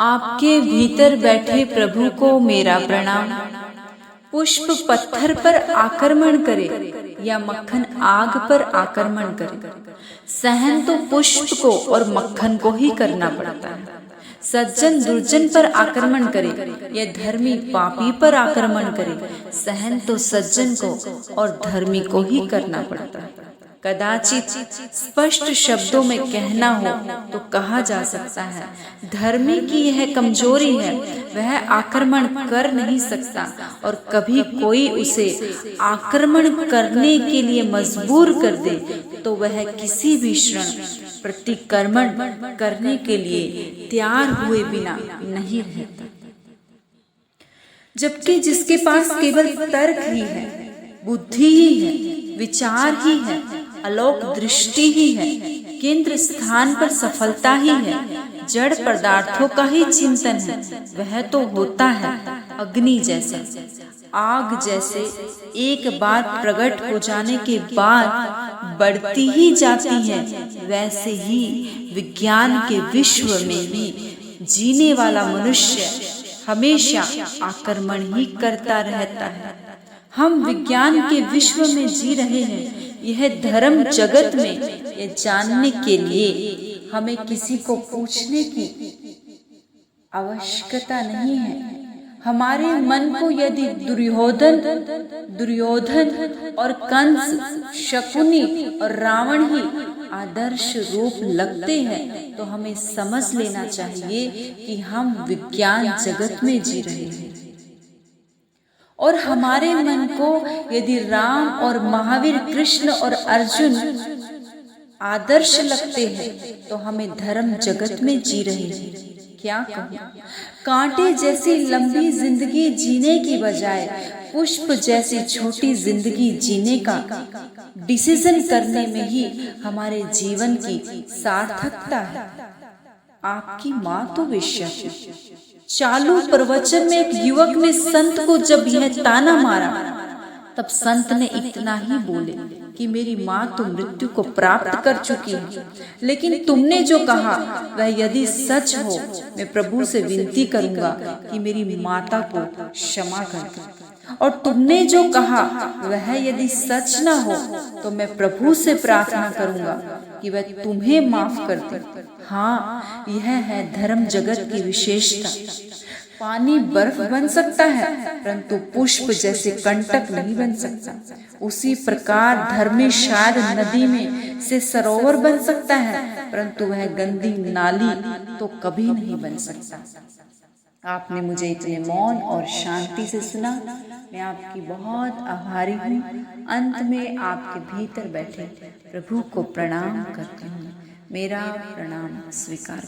आपके भीतर बैठे प्रभु को मेरा प्रणाम। पुष्प पत्थर पर आक्रमण करे या मक्खन आग पर आक्रमण करे, सहन तो पुष्प को और मक्खन को ही करना पड़ता है। सज्जन दुर्जन पर आक्रमण करे या धर्मी पापी पर आक्रमण करे, सहन तो सज्जन को और धर्मी को ही करना पड़ता है। कदाचित स्पष्ट शब्दों में कहना हो तो कहा जा सकता है, धर्मी की यह कमजोरी है, वह आक्रमण कर नहीं सकता और कभी कोई उसे आक्रमण करने के लिए मजबूर कर दे तो वह किसी भी क्षण प्रतिक्रमण करने के लिए तैयार हुए बिना नहीं रहता। जबकि जिसके पास केवल तर्क ही है, बुद्धि ही है, विचार ही है, आलोक दृष्टि ही है, केंद्र स्थान पर सफलता ही है, जड़ पदार्थों का ही चिंतन है, वह तो होता है अग्नि जैसा, आग जैसे एक बार प्रकट हो जाने के बाद बढ़ती ही जाती है। वैसे ही विज्ञान के विश्व में भी जीने वाला मनुष्य हमेशा आक्रमण ही करता रहता है। हम विज्ञान के विश्व में जी रहे हैं। यह धर्म जगत में ये जानने के लिए हमें किसी को पूछने की आवश्यकता नहीं है। हमारे मन को यदि दुर्योधन और कंस, शकुनी और रावण ही आदर्श रूप लगते हैं तो हमें समझ लेना चाहिए कि हम विज्ञान जगत में जी रहे हैं। और हमारे मन को यदि राम और महावीर, कृष्ण और अर्जुन आदर्श लगते हैं तो हमें धर्म जगत में जी रहे हैं। क्या कहूं, कांटे जैसी लंबी जिंदगी जीने की बजाय पुष्प जैसी छोटी जिंदगी जीने का डिसीजन करने में ही हमारे जीवन की सार्थकता है। आपकी माँ तो वेश्या थी। चालू प्रवचन में एक युवक ने संत को जब यह ताना मारा तब संत ने इतना ही बोले कि मेरी माँ तो मृत्यु को प्राप्त कर चुकी है, लेकिन तुमने जो कहा वह यदि सच हो, मैं प्रभु से विनती करूंगा कि मेरी माता को क्षमा कर दे। और तुमने जो कहा वह यदि सच न हो तो मैं प्रभु से प्रार्थना करूंगा कि वह तुम्हें माफ कर दे। हाँ, यह है धर्म जगत की विशेषता। पानी बर्फ बन सकता है परंतु पुष्प जैसे कंटक नहीं बन सकता। उसी प्रकार धर्म में शायद नदी में से सरोवर बन सकता है परंतु वह गंदी नाली तो कभी नहीं बन सकता। आपने मुझे इतने मौन और शांति से सुना, मैं आपकी बहुत आभारी हूँ। अंत में आपके भीतर बैठे प्रभु को प्रणाम करती हूँ। मेरा प्रणाम स्वीकार